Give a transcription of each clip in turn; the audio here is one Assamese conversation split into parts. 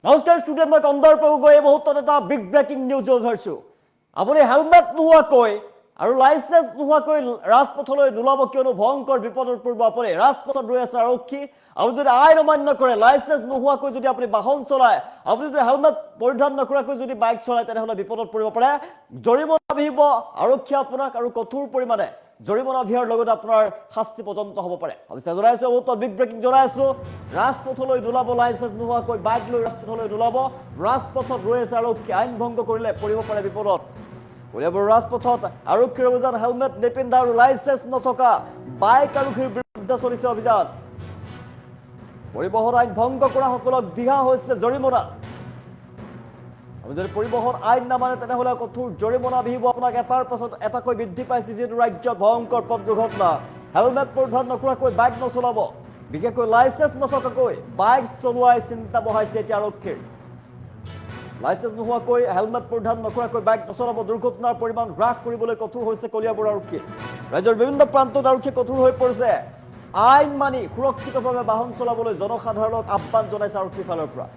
নমস্কাৰ ষ্টুডেণ্ট, মই কন্দৰ্প গগৈ এই মুহূৰ্তত এটা বিগ ব্ৰেকিং নিউজ ধৰিছোঁ। আপুনি হেলমেট নোহোৱাকৈ আৰু লাইচেন্স নোহোৱাকৈ ৰাজপথলৈ নোলাব, কিয়নো ভয়ংকৰ বিপদত পৰিব আপুনি। ৰাজপথত ৰৈ আছে আৰক্ষী। আপুনি যদি আইন অমান্য কৰে, লাইচেন্স নোহোৱাকৈ যদি আপুনি বাহন চলায়, আপুনি যদি হেলমেট পৰিধান নকৰাকৈ যদি বাইক চলায়, তেনেহ'লে বিপদত পৰিব পাৰে। জৰিমনা বিহিব আৰক্ষী আপোনাক, আৰু কঠোৰ পৰিমাণে জৰিমনা বিহাৰ লগতে আপোনাৰ শাস্তি পৰ্যন্ত হ'ব পাৰে। অৱশ্যে জনাইছোঁ বহুত বিগ ব্ৰেকিং জনাই আছোঁ। ৰাজপথলৈ নোলাব, লাইচেন্স নোহোৱাকৈ বাইক লৈ ৰাজপথলৈ নোলাব। ৰাজপথত ৰৈ আছে আৰক্ষী। আইন ভংগ কৰিলে পৰিব পাৰে বিপদত। কলিয়াবৰ ৰাজপথত আৰক্ষীৰ অভিযান। হেলমেট নিপিন্ধা আৰু লাইচেন্স নথকা বাইক আৰক্ষীৰ বিৰুদ্ধে চলিছে অভিযান। পৰিবহণ আইন ভংগ কৰা সকলক বিহা হৈছে জৰিমনা। আমি যদি পৰিবহণ আইন নামানে, তেনেহ'লে কঠোৰ জৰিমনা বিহিব আপোনাক। এটাৰ পাছত এটাকৈ বৃদ্ধি পাইছে যিহেতু ৰাজ্যত ভয়ংকৰ পথ দুৰ্ঘটনা। হেলমেট পৰিধান নকৰাকৈ বাইক নচলাব, বিশেষকৈ লাইচেন্স নথকাকৈ বাইক চলোৱাই চিন্তা বঢ়াইছে এতিয়া আৰক্ষীৰ। লাইচেন্স নোহোৱাকৈ হেলমেট পৰিধান নকৰাকৈ বাইক নচলাব। দুৰ্ঘটনাৰ পৰিমাণ হ্ৰাস কৰিবলৈ কঠোৰ হৈছে কলিয়াবৰ আৰক্ষী। ৰাজ্যৰ বিভিন্ন প্ৰান্তত আৰক্ষী কঠোৰ হৈ পৰিছে। আইন মানি সুৰক্ষিতভাৱে বাহন চলাবলৈ জনসাধাৰণক আহ্বান জনাইছে আৰক্ষীৰ ফালৰ পৰা।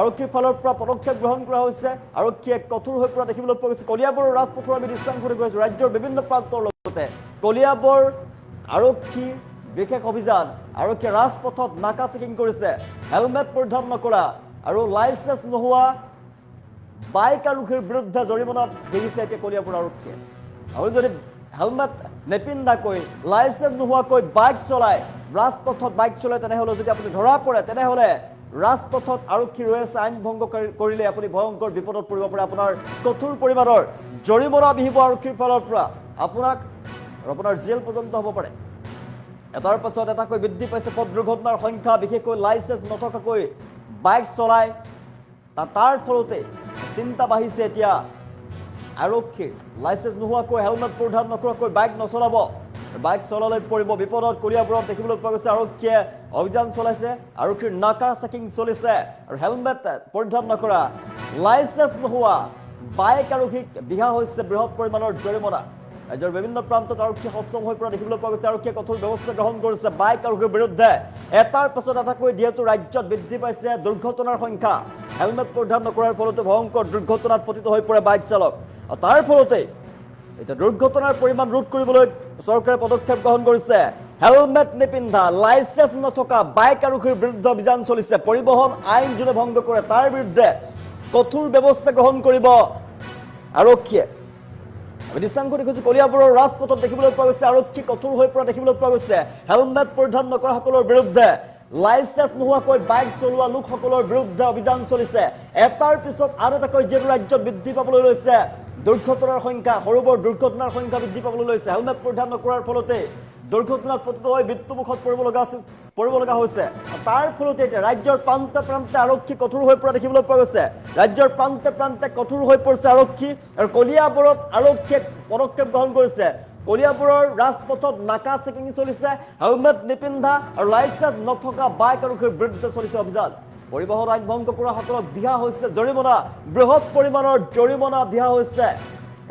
আৰক্ষীৰ ফালৰ পৰা পদক্ষেপ গ্ৰহণ কৰা হৈছে। আৰক্ষীয়ে কঠোৰ হৈ পৰা দেখিবলৈ পোৱা গৈছে। কলিয়াবৰৰ ৰাজপথৰ আমি দৃশ্যাংশ দেখুৱাইছোঁ। ৰাজ্যৰ বিভিন্ন প্ৰান্তৰ লগতে কলিয়াবৰ আৰক্ষী বিশেষ অভিযান। আৰক্ষীয়ে ৰাজপথত নাকা চেকিং কৰিছে। হেলমেট পৰিধান নকৰা আৰু লাইচেন্স নোহোৱা বাইক আৰক্ষীৰ বিৰুদ্ধে জৰিমনা বিহিছে এতিয়া কলিয়াবৰ আৰক্ষীয়ে। আৰু যদি হেলমেট নিপিন্ধাকৈ লাইচেন্স নোহোৱাকৈ বাইক চলায়, ৰাজপথত বাইক চলায়, তেনেহ'লে যদি আপুনি ধৰা পৰে, তেনেহ'লে ৰাজপথত আৰক্ষী ৰৈ আছে। আইন ভংগ কৰিলে আপুনি ভয়ংকৰ বিপদত পৰিব পাৰে। আপোনাৰ কঠোৰ পৰিমাণৰ জৰিমনা বিহিব আৰক্ষীৰ ফালৰ পৰা আপোনাক, আৰু আপোনাৰ জেল পৰ্যন্ত হ'ব পাৰে। এটাৰ পাছত এটাকৈ বৃদ্ধি পাইছে পথ দুৰ্ঘটনাৰ সংখ্যা। বিশেষকৈ লাইচেন্স নথকাকৈ বাইক চলায়, তাৰ ফলতে চিন্তা বাঢ়িছে এতিয়া আৰক্ষীৰ। লাইচেন্স নোহোৱাকৈ হেলমেট পৰিধান নকৰাকৈ বাইক নচলাব, বাইক চলালে পৰিব বিপদত। কলিয়াবৰত দেখিবলৈ পোৱা গৈছে আৰক্ষীয়ে অভিযান চলাইছে। আৰক্ষীৰ নাকা চেকিং চলিছে। আৰু হেলমেট পৰিধান নকৰা, লাইচেন্স নোহোৱা বাইক আৰক্ষীক বিহা হৈছে বৃহৎ পৰিমাণৰ জৰিমনা। ৰাজ্যৰ বিভিন্ন প্ৰান্তত আৰক্ষী সষ্টম হৈ পৰা দেখিবলৈ পোৱা গৈছে। আৰক্ষীয়ে কঠোৰ ব্যৱস্থা গ্ৰহণ কৰিছে বাইক আৰক্ষীৰ বিৰুদ্ধে। এটাৰ পাছত এটাকৈ যিহেতু ৰাজ্যত বৃদ্ধি পাইছে দুৰ্ঘটনাৰ সংখ্যা। হেলমেট পৰিধান নকৰাৰ ফলতে ভয়ংকৰ দুৰ্ঘটনাত পতিত হৈ পৰে বাইক চালক। আৰু তাৰ ফলতেই এতিয়া দুৰ্ঘটনাৰ পৰিমাণ ৰোধ কৰিবলৈ চৰকাৰে পদক্ষেপ গ্ৰহণ কৰিছে। হেলমেট নিপিন্ধা, লাইচেন্স নথকা বাইক আৰক্ষীৰ বিৰুদ্ধে অভিযান চলিছে। পৰিবহণ আইন যোনে ভংগ কৰে তাৰ বিৰুদ্ধে কঠোৰ ব্যৱস্থা গ্ৰহণ কৰিব আৰক্ষীয়ে। আমি দৃশ্যাংশ দেখিছোঁ কলিয়াবৰৰ ৰাজপথত দেখিবলৈ পোৱা গৈছে আৰক্ষী কঠোৰ হৈ পৰা দেখিবলৈ পোৱা গৈছে। হেলমেট পৰিধান নকৰাসকলৰ বিৰুদ্ধে, লাইচেন্স নোহোৱাকৈ বাইক চলোৱা লোকসকলৰ বিৰুদ্ধে অভিযান চলিছে। এটাৰ পিছত আন এটাকৈ যিহেতু ৰাজ্যত বৃদ্ধি পাবলৈ লৈছে দুৰ্ঘটনাৰ সংখ্যা, সৰু বৰ দুৰ্ঘটনাৰ সংখ্যা বৃদ্ধি পাবলৈ লৈছে। হেলমেট পৰিধান নকৰাৰ ফলতে দুৰ্ঘটনাত পতিত হৈ মৃত্যুমুখত পৰিব লগা হৈছে। তাৰ ফলতে এতিয়া ৰাজ্যৰ প্ৰান্তে প্ৰান্তে আৰক্ষী কঠোৰ হৈ পৰা দেখিবলৈ পোৱা গৈছে। ৰাজ্যৰ প্ৰান্তে প্ৰান্তে কঠোৰ হৈ পৰিছে আৰক্ষী। আৰু কলিয়াবৰত আৰক্ষীয়ে পদক্ষেপ গ্ৰহণ কৰিছে। কলিয়াবৰৰ ৰাজপথত নাকা চেকিং চলিছে। হেলমেট নিপিন্ধা আৰু লাইচেন্স নথকা বাইক আৰক্ষীৰ বিৰুদ্ধে চলিছে অভিযান। পৰিবহণ আইন ভংগ কৰা সকলক বিহা হৈছে জৰিমনা। বৃহৎ পৰিমাণৰ জৰিমনা বিহা হৈছে।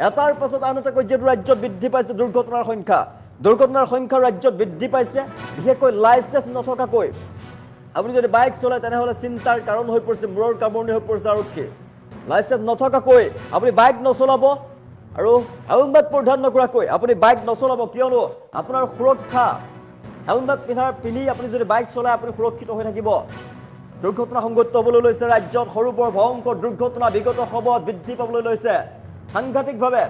এটাৰ পাছত আন এটাকৈ যিহেতু ৰাজ্যত বৃদ্ধি পাইছে দুৰ্ঘটনাৰ সংখ্যা। দুৰ্ঘটনাৰ সংখ্যা ৰাজ্যত বৃদ্ধি পাইছে। বিশেষকৈ লাইচেন্স নথকাকৈ আপুনি যদি বাইক চলায়, তেনেহ'লে চিন্তাৰ কাৰণ হৈ পৰিছে, মূৰৰ কামৰণি হৈ পৰিছে আৰক্ষী। লাইচেন্স নথকাকৈ আপুনি বাইক নচলাব আৰু হেলমেট পৰিধান নকৰাকৈ আপুনি বাইক নচলাব, কিয়নো আপোনাৰ সুৰক্ষা, হেলমেট পিন্ধি আপুনি যদি বাইক চলায় আপুনি সুৰক্ষিত হৈ থাকিব। দুৰ্ঘটনা সংঘটিত হ'বলৈ লৈছে ৰাজ্যত। সৰু বৰ ভয়ংকৰ দুৰ্ঘটনা বিগত সময়ত বৃদ্ধি পাবলৈ লৈছে। সাংঘাতিকভাৱে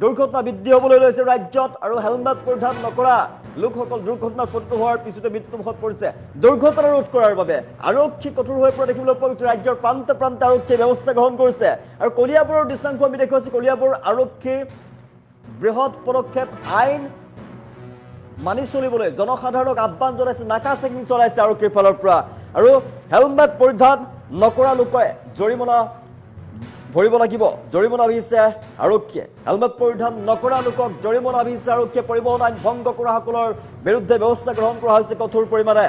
দুৰ্ঘটনা বৃদ্ধি হ'বলৈ লৈছে ৰাজ্যত। আৰু হেলমেট পৰিধান নকৰা লোকসকল দুৰ্ঘটনাত পতিত হোৱাৰ পিছতে মৃত্যুমুখত পৰিছে। দুৰ্ঘটনা ৰোধ কৰাৰ বাবে আৰক্ষী কঠোৰ হৈ পৰা দেখিবলৈ পোৱা গৈছে। ৰাজ্যৰ প্ৰান্তে প্ৰান্তে আৰক্ষীয়ে ব্যৱস্থা গ্ৰহণ কৰিছে। আৰু কলিয়াবৰৰ দৃশ্যাংশ আমি দেখুৱাইছোঁ। কলিয়াবৰ আৰক্ষীৰ বৃহৎ পদক্ষেপ। আইন মানি চলিবলৈ জনসাধাৰণক আহ্বান জনাইছে। নাকা চেকিং চলাইছে আৰক্ষীৰ ফালৰ পৰা। আৰু হেলমেট পৰিধান নকৰা লোকে জৰিমনা ভৰিব লাগিব। জৰিমনা বিহিছে আৰক্ষীয়ে। হেলমেট পৰিধান নকৰা লোকক জৰিমনা বিহিছে আৰক্ষীয়ে। পৰিবহণ আইন ভংগ কৰাসকলৰ বিৰুদ্ধে ব্যৱস্থা গ্ৰহণ কৰা হৈছে কঠোৰ পৰিমাণে।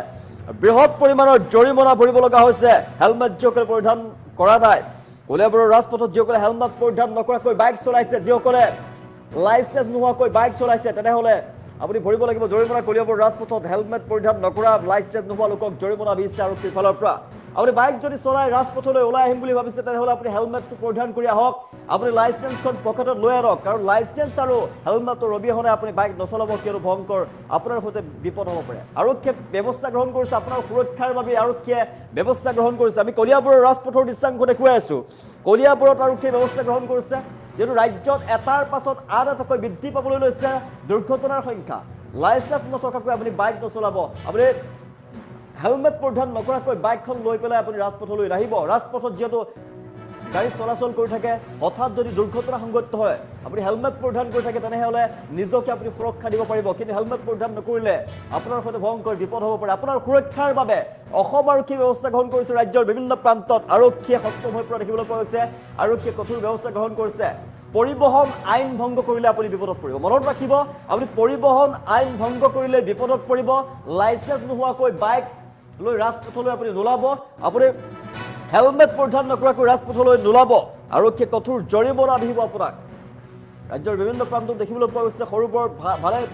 বৃহৎ পৰিমাণৰ জৰিমনা ভৰিব লগা হৈছে হেলমেট যিসকলে পৰিধান কৰা নাই। কলিয়াবৰৰ ৰাজপথত যিসকলে হেলমেট পৰিধান নকৰাকৈ বাইক চলাইছে, যিসকলে লাইচেন্স নোহোৱাকৈ বাইক চলাইছে, তেনেহ'লে আপুনি ভৰিব লাগিব জৰিমনা। কলিয়াবৰ ৰাজপথত হেলমেট পৰিধান নকৰা, লাইচেন্স নোহোৱা লোকক জৰিমনা বিহিছে আৰক্ষীৰ ফালৰ পৰা। আপুনি বাইক যদি চলাই ৰাজপথলৈ ওলাই আহিম বুলি ভাবিছে তেনেহ'লে আপুনি হেলমেটটো পৰিধান কৰি আহক আপুনি লাইচেন্সখন পকেটত লৈ আনক কাৰণ লাইচেন্স আৰু হেলমেটৰ অবিহনে আপুনি বাইক নচলাব কিয়নো ভয়ংকৰ আপোনাৰ সৈতে বিপদ হ'ব পাৰে আৰক্ষীয়ে ব্যৱস্থা গ্ৰহণ কৰিছে আপোনাৰ সুৰক্ষাৰ বাবে আৰক্ষীয়ে ব্যৱস্থা গ্ৰহণ কৰিছে আমি কলিয়াবৰৰ ৰাজপথৰ দৃশ্যাংশ দেখুৱাই আছোঁ কলিয়াবৰত আৰক্ষীয়ে ব্যৱস্থা গ্ৰহণ কৰিছে যিহেতু ৰাজ্যত এটাৰ পাছত আন এটাকৈ বৃদ্ধি পাবলৈ লৈছে দুৰ্ঘটনাৰ সংখ্যা লাইচেন্স নথকাকৈ আপুনি বাইক নচলাব আপুনি হেলমেট পৰিধান নকৰাকৈ বাইকখন লৈ পেলাই আপুনি ৰাজপথলৈ নাহিব ৰাজপথত যিহেতু গাড়ী চলাচল কৰি থাকে হঠাৎ যদি দুৰ্ঘটনা সংঘটিত হয় আপুনি হেলমেট পৰিধান কৰি থাকে তেনেহ'লে নিজকে আপুনি সুৰক্ষা দিব পাৰিব কিন্তু হেলমেট পৰিধান নকৰিলে আপোনাৰ সৈতে ভয়ংকৰ বিপদ হ'ব পাৰে আপোনাৰ সুৰক্ষাৰ বাবে অসম আৰক্ষীয়ে ব্যৱস্থা গ্ৰহণ কৰিছে ৰাজ্যৰ বিভিন্ন প্ৰান্তত আৰক্ষীয়ে সক্ষম হৈ পৰা দেখিবলৈ পোৱা গৈছে আৰক্ষীয়ে কঠোৰ ব্যৱস্থা গ্ৰহণ কৰিছে পৰিবহন আইন ভংগ কৰিলে আপুনি বিপদত পৰিব মনত ৰাখিব আপুনি পৰিবহন আইন ভংগ কৰিলে বিপদত পৰিব লাইচেন্স নোহোৱাকৈ বাইক লৈ ৰাজপথলৈ আপুনি নোলাব আপুনি হেলমেট পৰিধান নকৰাকৈ ৰাজপথলৈ নোলাব আৰক্ষীয়ে কঠোৰ জৰিমনা বিহিব আপোনাক ৰাজ্যৰ বিভিন্ন প্ৰান্তত দেখিবলৈ পোৱা গৈছে সৰু বৰ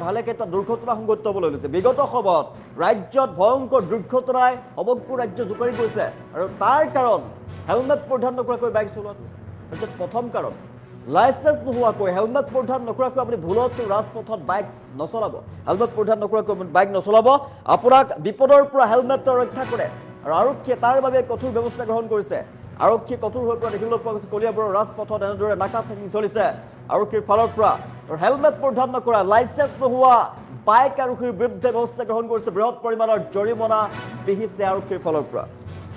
ভালে কেইটা দুৰ্ঘটনা সংঘটিত হ'বলৈ লৈছে বিগত সময়ত ৰাজ্যত ভয়ংকৰ দুৰ্ঘটনাই সমগ্ৰ ৰাজ্য জোকাৰি গৈছে আৰু তাৰ কাৰণ হেলমেট পৰিধান নকৰাকৈ বাইক চলোৱাটো ৰাজ্যত প্ৰথম কাৰণ লাইচেন্স নোহোৱাকৈ হেলমেট পৰিধান নকৰাকৈ আপুনি ভুলতো ৰাজপথত বাইক নচলাব হেলমেট পৰিধান নকৰাকৈ বাইক নচলাব আপোনাক বিপদৰ পৰা হেলমেটে ৰক্ষা কৰে আৰু আৰক্ষীয়ে তাৰ বাবে কঠোৰ ব্যৱস্থা গ্ৰহণ কৰিছে আৰক্ষী কঠোৰ হৈ পৰা দেখিবলৈ পোৱা গৈছে কলিয়াবৰৰ ৰাজপথত এনেদৰে নাকা চেকিং চলিছে আৰক্ষীৰ ফালৰ পৰা আৰু হেলমেট পৰিধান নকৰা লাইচেন্স নোহোৱা বাইক আৰক্ষীৰ বিৰুদ্ধে ব্যৱস্থা গ্ৰহণ কৰিছে বৃহৎ পৰিমাণৰ জৰিমনা বিহিছে আৰক্ষীৰ ফালৰ পৰা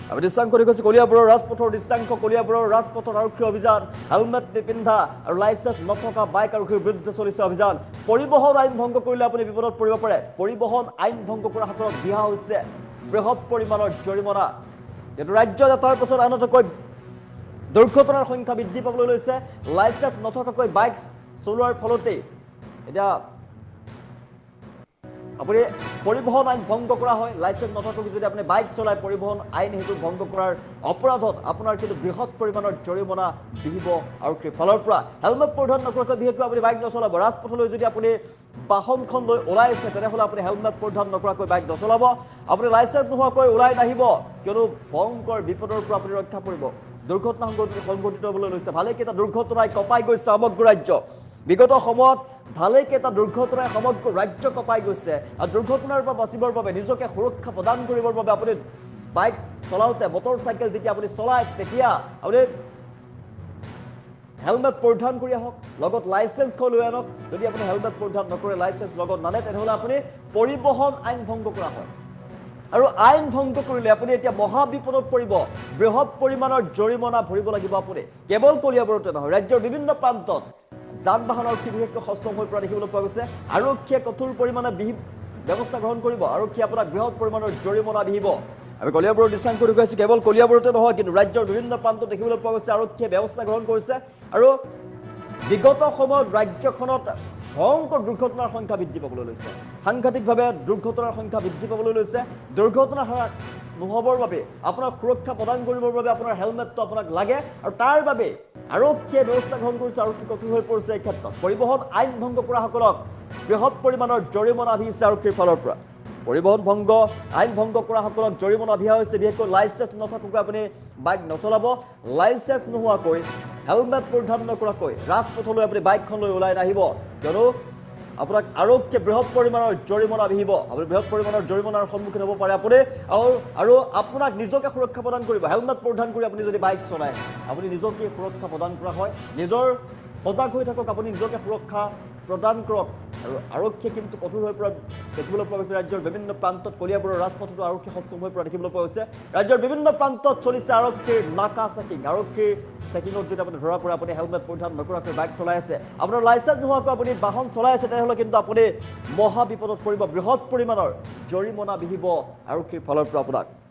আমি দৃশ্যাংশ দেখুৱাইছো কলিয়াবৰৰ ৰাজপথৰ দৃশ্যাংশ কলিয়াবৰৰ ৰাজপথৰ আৰক্ষী অভিযান হেলমেট নিপিন্ধা আৰু লাইচেন্স নথকা বাইক আৰক্ষীৰ বিৰুদ্ধে চলিছে অভিযান পৰিবহন আইন ভংগ কৰিলে আপুনি বিপদত পৰিব পাৰে পৰিবহন আইন ভংগ কৰা হাতত দিহা হৈছে বৃহৎ পৰিমাণৰ জৰিমনা যিহেতু ৰাজ্যত এটাৰ পাছত আন এটাকৈ দুৰ্ঘটনাৰ সংখ্যা বৃদ্ধি পাবলৈ লৈছে লাইচেন্স নথকাকৈ বাইক চলোৱাৰ ফলতেই এতিয়া আপুনি পৰিবহন আইন ভংগ কৰা হয় লাইচেন্স নথকাকৈ যদি আপুনি বাইক চলাই পৰিবহন আইন সেইটো ভংগ কৰাৰ অপৰাধত আপোনাৰ কিন্তু বৃহৎ পৰিমাণৰ জৰিমনা বিহিব আৰক্ষীৰ ফালৰ পৰা হেলমেট পৰিধান নকৰাকৈ বিশেষকৈ আপুনি বাইক নচলাব ৰাজপথলৈ যদি আপুনি বাহনখন লৈ ওলাই আছে তেনেহ'লে আপুনি হেলমেট পৰিধান নকৰাকৈ বাইক নচলাব আপুনি লাইচেন্স নোহোৱাকৈ ওলাই নাহিব কিয়নো ভয়ংকৰ বিপদৰ পৰা আপুনি ৰক্ষা পৰিব দুৰ্ঘটনা সংঘটিত হ'বলৈ লৈছে ভালেকেইটা দুৰ্ঘটনাই কঁপাই গৈছে সমগ্ৰ ৰাজ্য বিগত সময়ত ভালেকেইটা দুৰ্ঘটনাই সমগ্ৰ ৰাজ্য কঁপাই গৈছে আৰু দুৰ্ঘটনাৰ পৰা বাচিবৰ বাবে নিজকে সুৰক্ষা প্ৰদান কৰিবৰ বাবে আপুনি বাইক চলাওঁতে মটৰ চাইকেল যেতিয়া আপুনি চলায় তেতিয়া আপুনি হেলমেট পৰিধান কৰি আহক লগত লাইচেন্সখন লৈ আনক যদি আপুনি হেলমেট পৰিধান নকৰে লাইচেন্স লগত নানে তেনেহ'লে আপুনি পৰিবহন আইন ভংগ কৰা হয় আৰু আইন ভংগ কৰিলে আপুনি এতিয়া মহা বিপদত পৰিব বৃহৎ পৰিমাণৰ জৰিমনা ভৰিব লাগিব আপুনি কেৱল কলিয়াবৰতে নহয় ৰাজ্যৰ বিভিন্ন প্ৰান্তত যান বাহন আৰক্ষী বিশেষকৈ সষ্টম হৈ পৰা দেখিবলৈ পোৱা গৈছে আৰক্ষীয়ে কঠোৰ পৰিমাণে ব্যৱস্থা গ্ৰহণ কৰিব আৰক্ষীয়ে আপোনাক বৃহৎ পৰিমাণৰ জৰিমনা বিহিব আমি কলিয়াবৰৰ দৃশ্যাংশ দেখুৱাইছোঁ কেৱল কলিয়াবৰতে নহয় কিন্তু ৰাজ্যৰ বিভিন্ন প্ৰান্তত দেখিবলৈ পোৱা গৈছে আৰক্ষীয়ে ব্যৱস্থা গ্ৰহণ কৰিছে আৰু বিগত সময়ত ৰাজ্যখনত ভয়ংকৰ দুৰ্ঘটনাৰ সংখ্যা বৃদ্ধি পাবলৈ লৈছে সাংঘাতিকভাৱে দুৰ্ঘটনাৰ সংখ্যা বৃদ্ধি পাবলৈ লৈছে দুৰ্ঘটনা নহ'বৰ বাবে আপোনাক সুৰক্ষা প্ৰদান কৰিবৰ বাবে আপোনাৰ হেলমেটটো আপোনাক লাগে আৰু তাৰ বাবে আৰক্ষীয়ে ব্যৱস্থা গ্ৰহণ কৰিছে আৰক্ষী কঠোৰ হৈ পৰিছে এই ক্ষেত্ৰত পৰিবহন আইন ভংগ কৰাসকলক বৃহৎ পৰিমাণৰ জৰিমনা বিহিছে আৰক্ষীৰ ফালৰ পৰা পৰিবহন ভংগ আইন ভংগ কৰাসকলক জৰিমনা বিহা হৈছে বিশেষকৈ লাইচেন্স নথকাকৈ আপুনি বাইক নচলাব লাইচেন্স নোহোৱাকৈ হেলমেট পৰিধান নকৰাকৈ ৰাজপথলৈ আপুনি বাইকখন লৈ ওলাই নাহিব কিয়নো আপোনাক আৰক্ষীয়ে বৃহৎ পৰিমাণৰ জৰিমনা বিহিব আপুনি বৃহৎ পৰিমাণৰ জৰিমনাৰ সন্মুখীন হ'ব পাৰে আপুনি আৰু আপোনাক নিজকে সুৰক্ষা প্ৰদান কৰিব হেলমেট পৰিধান কৰি আপুনি যদি বাইক চলায় আপুনি নিজকে সুৰক্ষা প্ৰদান কৰা হয় নিজৰ সজাগ হৈ থাকক আপুনি নিজকে সুৰক্ষা প্ৰদান কৰক আৰু আৰক্ষীয়ে কিন্তু কঠোৰ হৈ পৰা দেখিবলৈ পোৱা গৈছে ৰাজ্যৰ বিভিন্ন প্ৰান্তত কলিয়াবৰৰ ৰাজপথতো আৰক্ষী সষ্টম হৈ পৰা দেখিবলৈ পোৱা গৈছে ৰাজ্যৰ বিভিন্ন প্ৰান্তত চলিছে আৰক্ষীৰ নাকা চেকিং আৰক্ষীৰ চেকিঙত যদি আপুনি ধৰা পৰে আপুনি হেলমেট পৰিধান নকৰাকৈ বাইক চলাই আছে আপোনাৰ লাইচেন্স নোহোৱাকৈ আপুনি বাহন চলাই আছে তেনেহ'লে কিন্তু আপুনি মহা বিপদত পৰিব বৃহৎ পৰিমাণৰ জৰিমনা বিহিব আৰক্ষীৰ ফালৰ পৰা আপোনাক